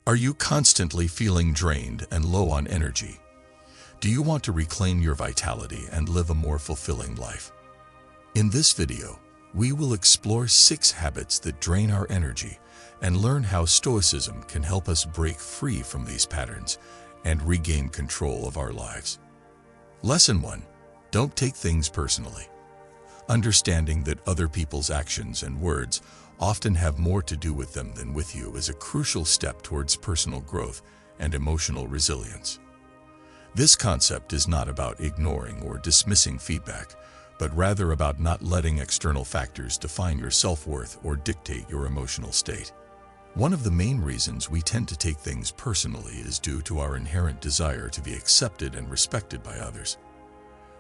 Are you constantly feeling drained and low on energy? Do you want to reclaim your vitality and live a more fulfilling life? In this video, we will explore 6 habits that drain our energy and learn how Stoicism can help us break free from these patterns and regain control of our lives. Lesson 1. Don't take things personally. Understanding that other people's actions and words often have more to do with them than with you is a crucial step towards personal growth and emotional resilience. This concept is not about ignoring or dismissing feedback, but rather about not letting external factors define your self-worth or dictate your emotional state. One of the main reasons we tend to take things personally is due to our inherent desire to be accepted and respected by others.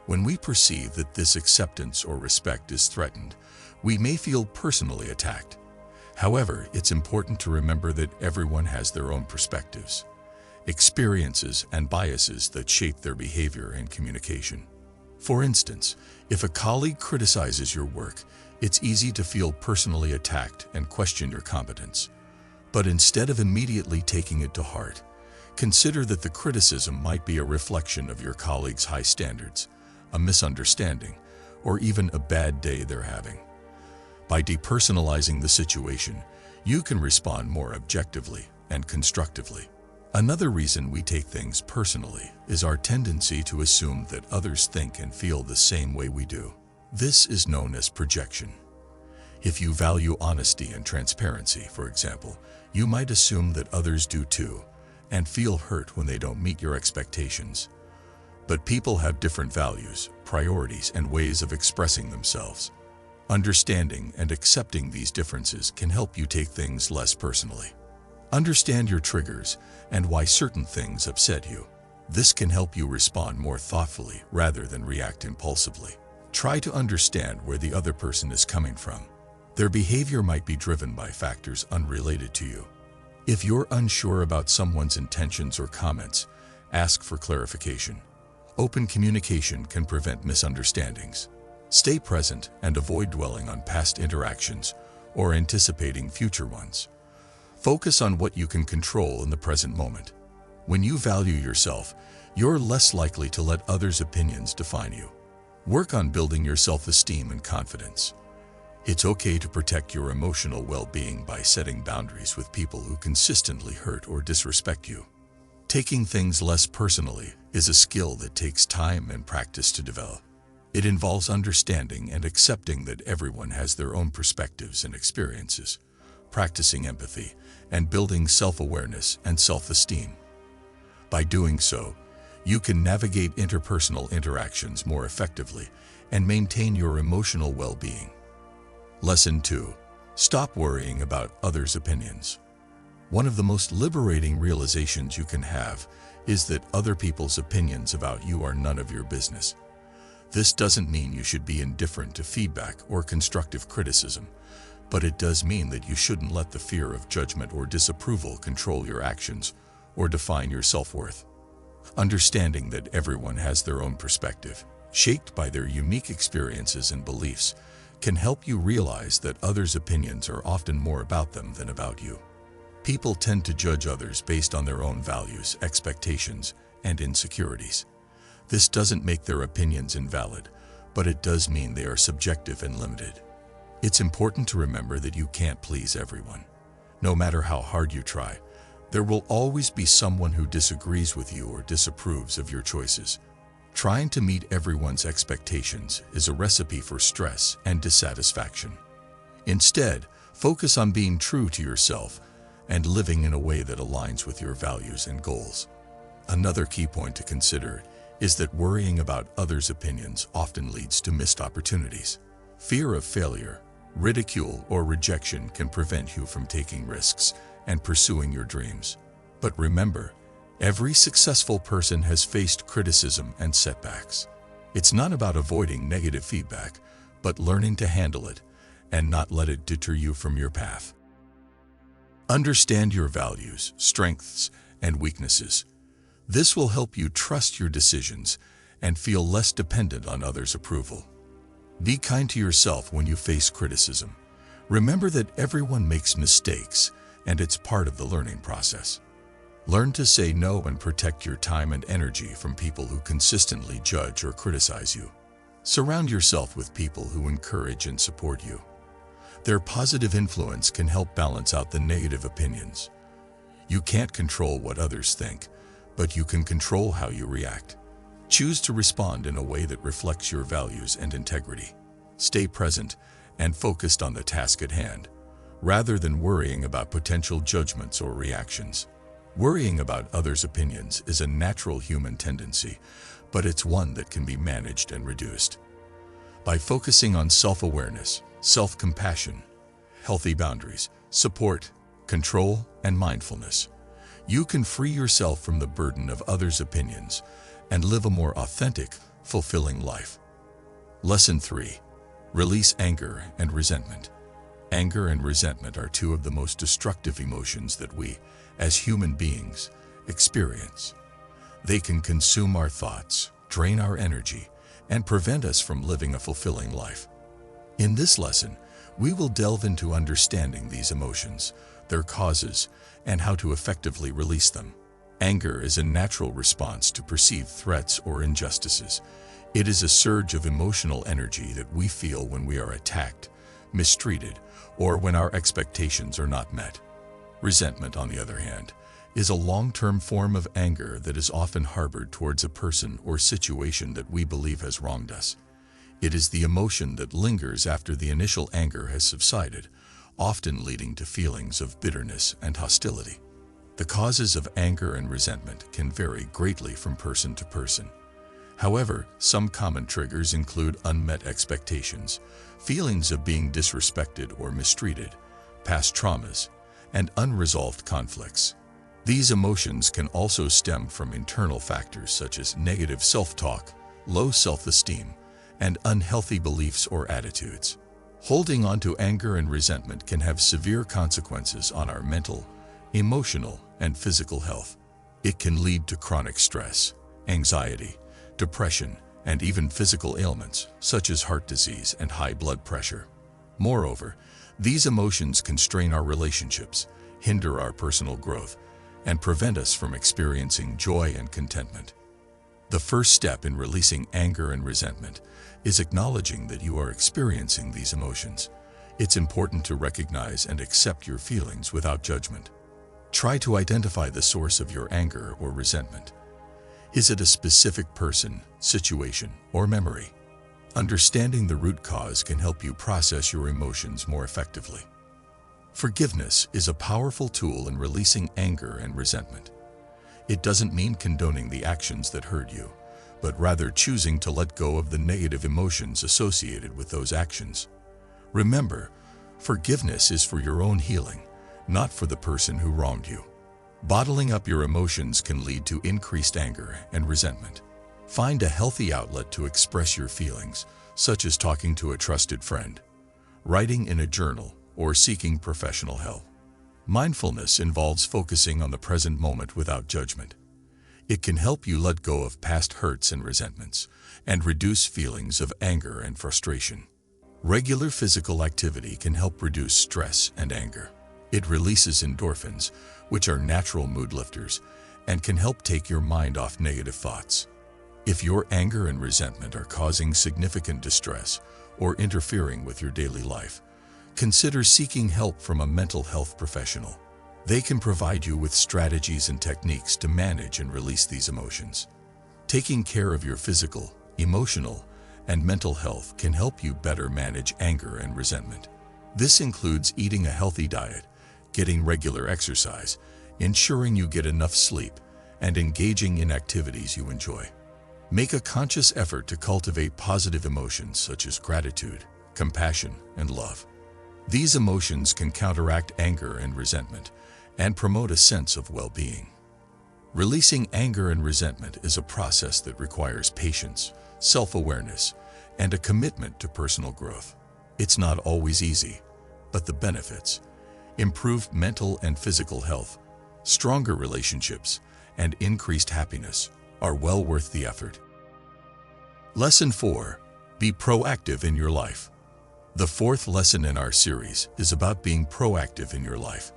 When we perceive that this acceptance or respect is threatened, we may feel personally attacked. However, it's important to remember that everyone has their own perspectives, experiences, and biases that shape their behavior and communication. For instance, if a colleague criticizes your work, it's easy to feel personally attacked and question your competence. But instead of immediately taking it to heart, consider that the criticism might be a reflection of your colleague's high standards, a misunderstanding, or even a bad day they're having. By depersonalizing the situation, you can respond more objectively and constructively. Another reason we take things personally is our tendency to assume that others think and feel the same way we do. This is known as projection. If you value honesty and transparency, for example, you might assume that others do too, and feel hurt when they don't meet your expectations. But people have different values, priorities, and ways of expressing themselves. Understanding and accepting these differences can help you take things less personally. Understand your triggers and why certain things upset you. This can help you respond more thoughtfully rather than react impulsively. Try to understand where the other person is coming from. Their behavior might be driven by factors unrelated to you. If you're unsure about someone's intentions or comments, ask for clarification. Open communication can prevent misunderstandings. Stay present and avoid dwelling on past interactions or anticipating future ones. Focus on what you can control in the present moment. When you value yourself, you're less likely to let others' opinions define you. Work on building your self-esteem and confidence. It's okay to protect your emotional well-being by setting boundaries with people who consistently hurt or disrespect you. Taking things less personally is a skill that takes time and practice to develop. It involves understanding and accepting that everyone has their own perspectives and experiences, practicing empathy, and building self-awareness and self-esteem. By doing so, you can navigate interpersonal interactions more effectively and maintain your emotional well-being. Lesson 2. Stop worrying about others' opinions. One of the most liberating realizations you can have is that other people's opinions about you are none of your business. This doesn't mean you should be indifferent to feedback or constructive criticism, but it does mean that you shouldn't let the fear of judgment or disapproval control your actions or define your self-worth. Understanding that everyone has their own perspective, shaped by their unique experiences and beliefs, can help you realize that others' opinions are often more about them than about you. People tend to judge others based on their own values, expectations, and insecurities. This doesn't make their opinions invalid, but it does mean they are subjective and limited. It's important to remember that you can't please everyone. No matter how hard you try, there will always be someone who disagrees with you or disapproves of your choices. Trying to meet everyone's expectations is a recipe for stress and dissatisfaction. Instead, focus on being true to yourself and living in a way that aligns with your values and goals. Another key point to consider is that worrying about others' opinions often leads to missed opportunities. Fear of failure, ridicule, or rejection can prevent you from taking risks and pursuing your dreams. But remember, every successful person has faced criticism and setbacks. It's not about avoiding negative feedback, but learning to handle it and not let it deter you from your path. Understand your values, strengths, and weaknesses. This will help you trust your decisions and feel less dependent on others' approval. Be kind to yourself when you face criticism. Remember that everyone makes mistakes, and it's part of the learning process. Learn to say no and protect your time and energy from people who consistently judge or criticize you. Surround yourself with people who encourage and support you. Their positive influence can help balance out the negative opinions. You can't control what others think, but you can control how you react. Choose to respond in a way that reflects your values and integrity. Stay present and focused on the task at hand, rather than worrying about potential judgments or reactions. Worrying about others' opinions is a natural human tendency, but it's one that can be managed and reduced. By focusing on self-awareness, self-compassion, healthy boundaries, support, control, and mindfulness, you can free yourself from the burden of others' opinions and live a more authentic, fulfilling life. Lesson 3. Release anger and resentment. Anger and resentment are two of the most destructive emotions that we, as human beings, experience. They can consume our thoughts, drain our energy, and prevent us from living a fulfilling life. In this lesson, we will delve into understanding these emotions, their causes, and how to effectively release them. Anger is a natural response to perceived threats or injustices. It is a surge of emotional energy that we feel when we are attacked, mistreated, or when our expectations are not met. Resentment, on the other hand, is a long-term form of anger that is often harbored towards a person or situation that we believe has wronged us. It is the emotion that lingers after the initial anger has subsided, often leading to feelings of bitterness and hostility. The causes of anger and resentment can vary greatly from person to person. However, some common triggers include unmet expectations, feelings of being disrespected or mistreated, past traumas, and unresolved conflicts. These emotions can also stem from internal factors such as negative self-talk, low self-esteem, and unhealthy beliefs or attitudes. Holding on to anger and resentment can have severe consequences on our mental, emotional, and physical health. It can lead to chronic stress, anxiety, depression, and even physical ailments such as heart disease and high blood pressure. Moreover, these emotions can strain our relationships, hinder our personal growth, and prevent us from experiencing joy and contentment. The first step in releasing anger and resentment is acknowledging that you are experiencing these emotions. It's important to recognize and accept your feelings without judgment. Try to identify the source of your anger or resentment. Is it a specific person, situation, or memory? Understanding the root cause can help you process your emotions more effectively. Forgiveness is a powerful tool in releasing anger and resentment. It doesn't mean condoning the actions that hurt you, but rather choosing to let go of the negative emotions associated with those actions. Remember, forgiveness is for your own healing, not for the person who wronged you. Bottling up your emotions can lead to increased anger and resentment. Find a healthy outlet to express your feelings, such as talking to a trusted friend, writing in a journal, or seeking professional help. Mindfulness involves focusing on the present moment without judgment. It can help you let go of past hurts and resentments, and reduce feelings of anger and frustration. Regular physical activity can help reduce stress and anger. It releases endorphins, which are natural mood lifters, and can help take your mind off negative thoughts. If your anger and resentment are causing significant distress or interfering with your daily life, consider seeking help from a mental health professional. They can provide you with strategies and techniques to manage and release these emotions. Taking care of your physical, emotional, and mental health can help you better manage anger and resentment. This includes eating a healthy diet, getting regular exercise, ensuring you get enough sleep, and engaging in activities you enjoy. Make a conscious effort to cultivate positive emotions such as gratitude, compassion, and love. These emotions can counteract anger and resentment and promote a sense of well-being. Releasing anger and resentment is a process that requires patience, self-awareness, and a commitment to personal growth. It's not always easy, but the benefits, improved mental and physical health, stronger relationships, and increased happiness are well worth the effort. Lesson 4. Be proactive in your life. The fourth lesson in our series is about being proactive in your life.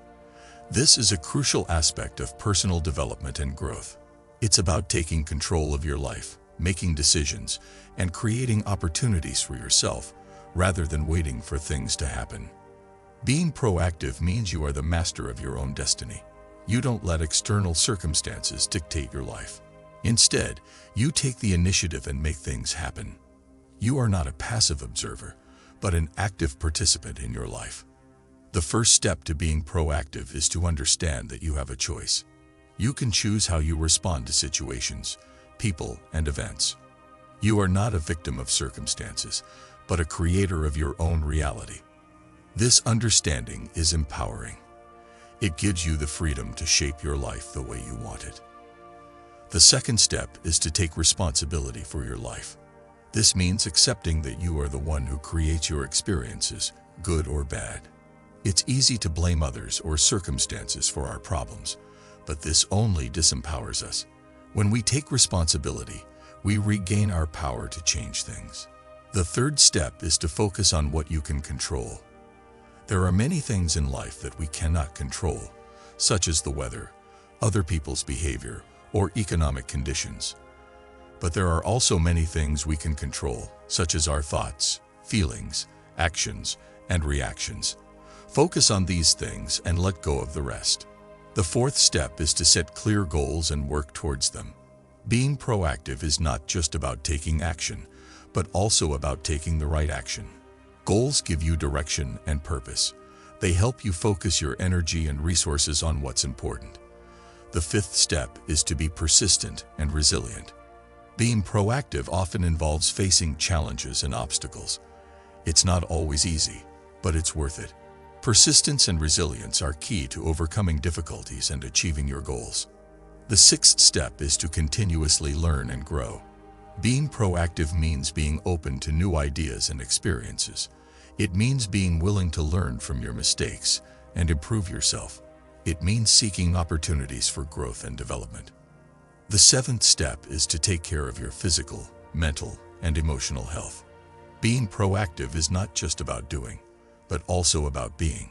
This is a crucial aspect of personal development and growth. It's about taking control of your life, making decisions, and creating opportunities for yourself, rather than waiting for things to happen. Being proactive means you are the master of your own destiny. You don't let external circumstances dictate your life. Instead, you take the initiative and make things happen. You are not a passive observer, but an active participant in your life. The first step to being proactive is to understand that you have a choice. You can choose how you respond to situations, people, and events. You are not a victim of circumstances, but a creator of your own reality. This understanding is empowering. It gives you the freedom to shape your life the way you want it. The second step is to take responsibility for your life. This means accepting that you are the one who creates your experiences, good or bad. It's easy to blame others or circumstances for our problems, but this only disempowers us. When we take responsibility, we regain our power to change things. The third step is to focus on what you can control. There are many things in life that we cannot control, such as the weather, other people's behavior, or economic conditions. But there are also many things we can control, such as our thoughts, feelings, actions, and reactions. Focus on these things and let go of the rest. The fourth step is to set clear goals and work towards them. Being proactive is not just about taking action, but also about taking the right action. Goals give you direction and purpose. They help you focus your energy and resources on what's important. The fifth step is to be persistent and resilient. Being proactive often involves facing challenges and obstacles. It's not always easy, but it's worth it. Persistence and resilience are key to overcoming difficulties and achieving your goals. The sixth step is to continuously learn and grow. Being proactive means being open to new ideas and experiences. It means being willing to learn from your mistakes and improve yourself. It means seeking opportunities for growth and development. The seventh step is to take care of your physical, mental, and emotional health. Being proactive is not just about doing, but also about being.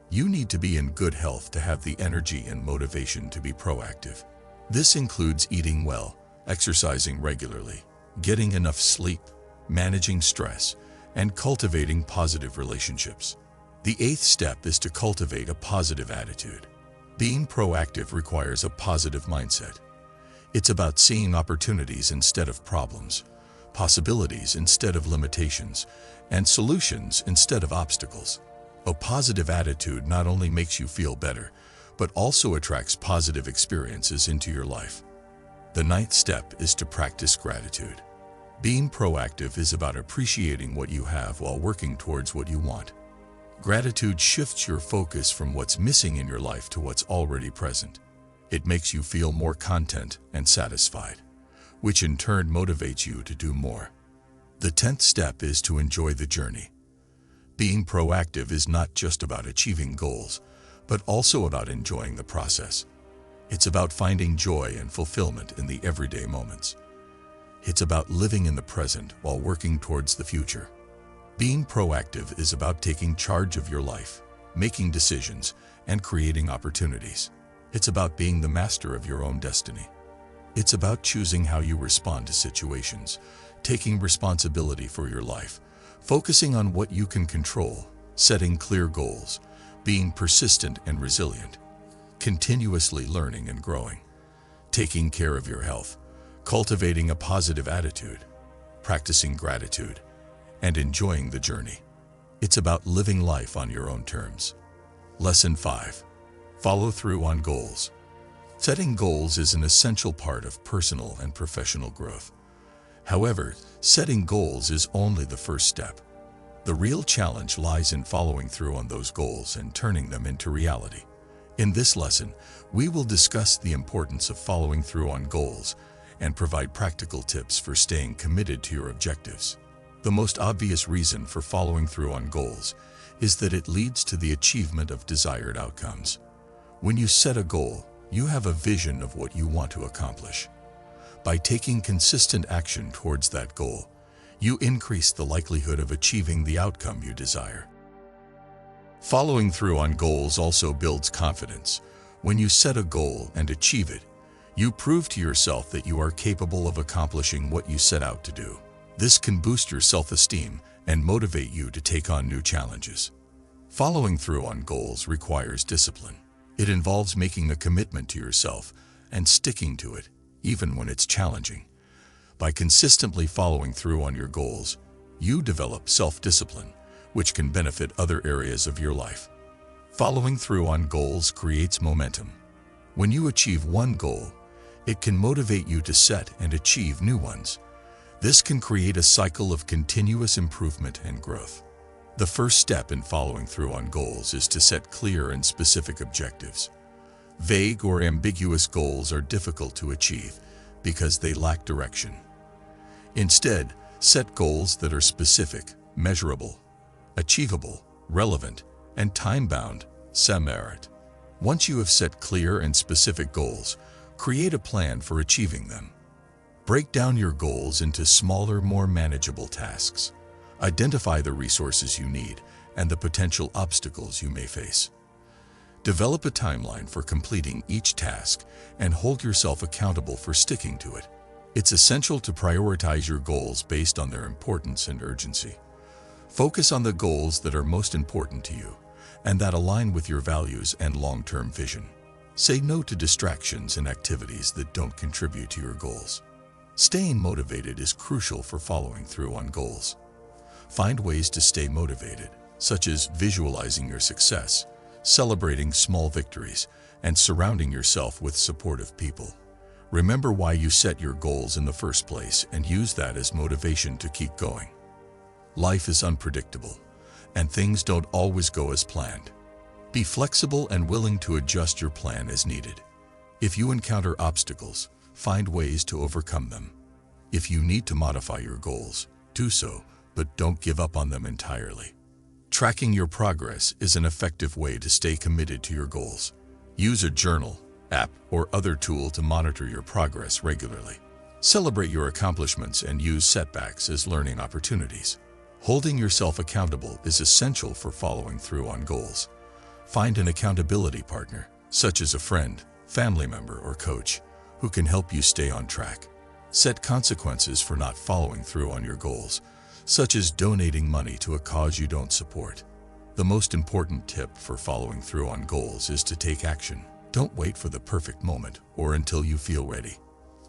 You need to be in good health to have the energy and motivation to be proactive. This includes eating well, exercising regularly, getting enough sleep, managing stress, and cultivating positive relationships. The eighth step is to cultivate a positive attitude. Being proactive requires a positive mindset. It's about seeing opportunities instead of problems, possibilities instead of limitations, and solutions instead of obstacles. A positive attitude not only makes you feel better, but also attracts positive experiences into your life. The ninth step is to practice gratitude. Being proactive is about appreciating what you have while working towards what you want. Gratitude shifts your focus from what's missing in your life to what's already present. It makes you feel more content and satisfied, which in turn motivates you to do more. The 10th step is to enjoy the journey. Being proactive is not just about achieving goals, but also about enjoying the process. It's about finding joy and fulfillment in the everyday moments. It's about living in the present while working towards the future. Being proactive is about taking charge of your life, making decisions, and creating opportunities. It's about being the master of your own destiny. It's about choosing how you respond to situations, taking responsibility for your life, focusing on what you can control, setting clear goals, being persistent and resilient, continuously learning and growing, taking care of your health, cultivating a positive attitude, practicing gratitude, and enjoying the journey. It's about living life on your own terms. Lesson 5. Follow through on goals. Setting goals is an essential part of personal and professional growth. However, setting goals is only the first step. The real challenge lies in following through on those goals and turning them into reality. In this lesson, we will discuss the importance of following through on goals and provide practical tips for staying committed to your objectives. The most obvious reason for following through on goals is that it leads to the achievement of desired outcomes. When you set a goal, you have a vision of what you want to accomplish. By taking consistent action towards that goal, you increase the likelihood of achieving the outcome you desire. Following through on goals also builds confidence. When you set a goal and achieve it, you prove to yourself that you are capable of accomplishing what you set out to do. This can boost your self-esteem and motivate you to take on new challenges. Following through on goals requires discipline. It involves making a commitment to yourself and sticking to it, even when it's challenging. By consistently following through on your goals, you develop self-discipline, which can benefit other areas of your life. Following through on goals creates momentum. When you achieve one goal, it can motivate you to set and achieve new ones. This can create a cycle of continuous improvement and growth. The first step in following through on goals is to set clear and specific objectives. Vague or ambiguous goals are difficult to achieve because they lack direction. Instead, set goals that are specific, measurable, achievable, relevant, and time-bound. Merit. Once you have set clear and specific goals, create a plan for achieving them. Break down your goals into smaller, more manageable tasks. Identify the resources you need and the potential obstacles you may face. Develop a timeline for completing each task and hold yourself accountable for sticking to it. It's essential to prioritize your goals based on their importance and urgency. Focus on the goals that are most important to you and that align with your values and long-term vision. Say no to distractions and activities that don't contribute to your goals. Staying motivated is crucial for following through on goals. Find ways to stay motivated, such as visualizing your success, celebrating small victories, and surrounding yourself with supportive people. Remember why you set your goals in the first place and use that as motivation to keep going. Life is unpredictable, and things don't always go as planned. Be flexible and willing to adjust your plan as needed. If you encounter obstacles, find ways to overcome them. If you need to modify your goals, do so, but don't give up on them entirely. Tracking your progress is an effective way to stay committed to your goals. Use a journal, app, or other tool to monitor your progress regularly. Celebrate your accomplishments and use setbacks as learning opportunities. Holding yourself accountable is essential for following through on goals. Find an accountability partner, such as a friend, family member, or coach, who can help you stay on track. Set consequences for not following through on your goals, such as donating money to a cause you don't support. The most important tip for following through on goals is to take action. Don't wait for the perfect moment or until you feel ready.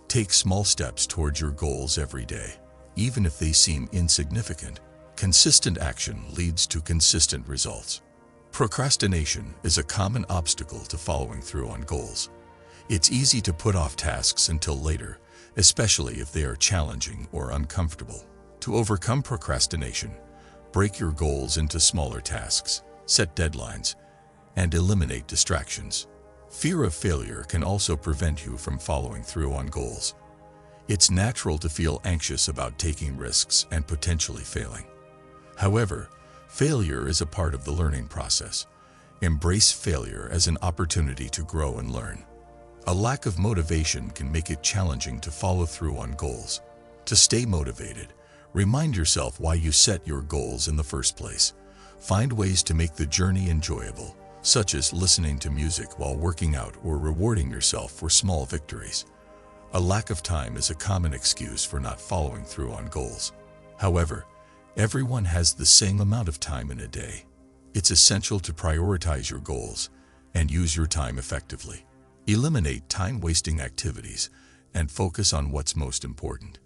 Take small steps towards your goals every day, even if they seem insignificant. Consistent action leads to consistent results. Procrastination is a common obstacle to following through on goals. It's easy to put off tasks until later, especially if they are challenging or uncomfortable. To overcome procrastination, break your goals into smaller tasks, set deadlines, and eliminate distractions. Fear of failure can also prevent you from following through on goals. It's natural to feel anxious about taking risks and potentially failing. However, failure is a part of the learning process. Embrace failure as an opportunity to grow and learn. A lack of motivation can make it challenging to follow through on goals. To stay motivated, remind yourself why you set your goals in the first place. Find ways to make the journey enjoyable, such as listening to music while working out or rewarding yourself for small victories. A lack of time is a common excuse for not following through on goals. However, everyone has the same amount of time in a day. It's essential to prioritize your goals and use your time effectively. Eliminate time-wasting activities and focus on what's most important.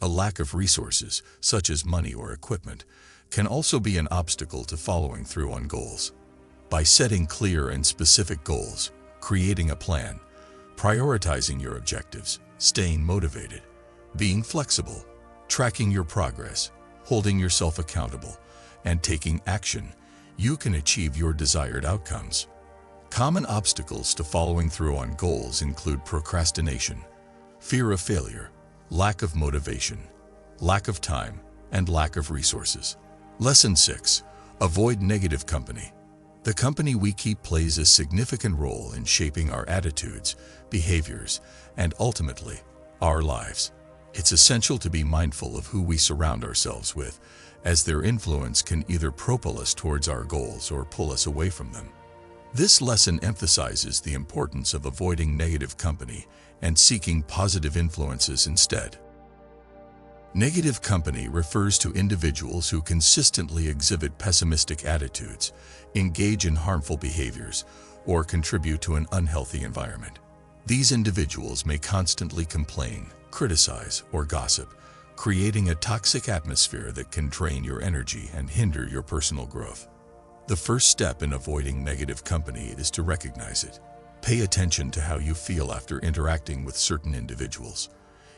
A lack of resources, such as money or equipment, can also be an obstacle to following through on goals. By setting clear and specific goals, creating a plan, prioritizing your objectives, staying motivated, being flexible, tracking your progress, holding yourself accountable, and taking action, you can achieve your desired outcomes. Common obstacles to following through on goals include procrastination, fear of failure, lack of motivation, lack of time, and lack of resources. Lesson 6. Avoid negative company. The company we keep plays a significant role in shaping our attitudes, behaviors, and ultimately, our lives. It's essential to be mindful of who we surround ourselves with, as their influence can either propel us towards our goals or pull us away from them. This lesson emphasizes the importance of avoiding negative company and seeking positive influences instead. Negative company refers to individuals who consistently exhibit pessimistic attitudes, engage in harmful behaviors, or contribute to an unhealthy environment. These individuals may constantly complain, criticize, or gossip, creating a toxic atmosphere that can drain your energy and hinder your personal growth. The first step in avoiding negative company is to recognize it. Pay attention to how you feel after interacting with certain individuals.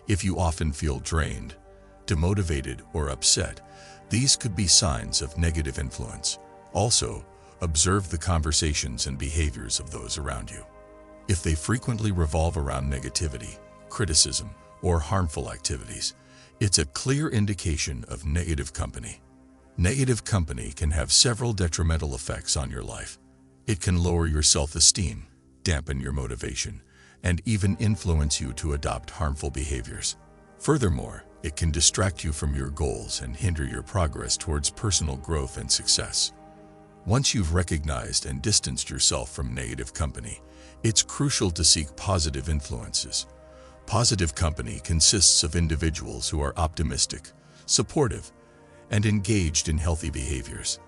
If you often feel drained, demotivated, or upset, these could be signs of negative influence. Also, observe the conversations and behaviors of those around you. If they frequently revolve around negativity, criticism, or harmful activities, it's a clear indication of negative company. Negative company can have several detrimental effects on your life. It can lower your self-esteem, dampen your motivation, and even influence you to adopt harmful behaviors. Furthermore, it can distract you from your goals and hinder your progress towards personal growth and success. Once you've recognized and distanced yourself from negative company, it's crucial to seek positive influences. Positive company consists of individuals who are optimistic, supportive, and engaged in healthy behaviors.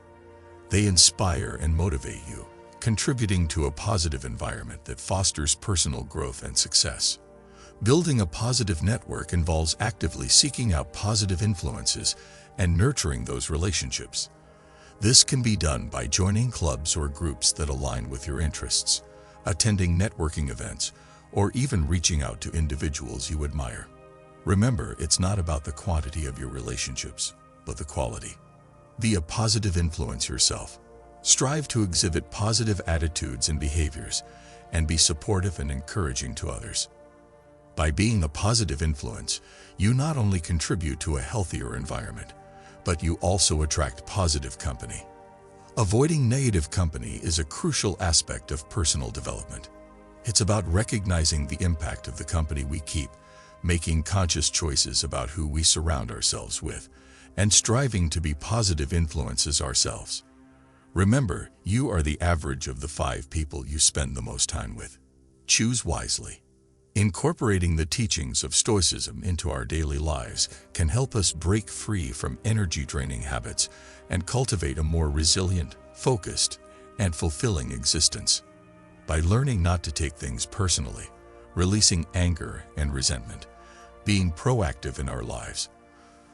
They inspire and motivate you, contributing to a positive environment that fosters personal growth and success. Building a positive network involves actively seeking out positive influences and nurturing those relationships. This can be done by joining clubs or groups that align with your interests, attending networking events, or even reaching out to individuals you admire. Remember, it's not about the quantity of your relationships, but the quality. Be a positive influence yourself. Strive to exhibit positive attitudes and behaviors, and be supportive and encouraging to others. By being a positive influence, you not only contribute to a healthier environment, but you also attract positive company. Avoiding negative company is a crucial aspect of personal development. It's about recognizing the impact of the company we keep, making conscious choices about who we surround ourselves with, and striving to be positive influences ourselves. Remember, you are the average of the 5 people you spend the most time with. Choose wisely. Incorporating the teachings of Stoicism into our daily lives can help us break free from energy-draining habits and cultivate a more resilient, focused, and fulfilling existence. By learning not to take things personally, releasing anger and resentment, being proactive in our lives,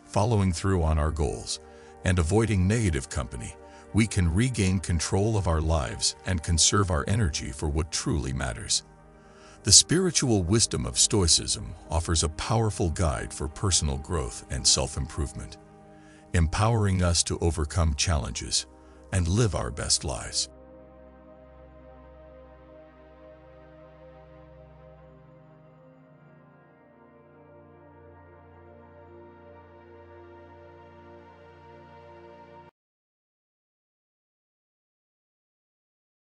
following through on our goals, and avoiding negative company, we can regain control of our lives and conserve our energy for what truly matters. The spiritual wisdom of Stoicism offers a powerful guide for personal growth and self-improvement, empowering us to overcome challenges and live our best lives.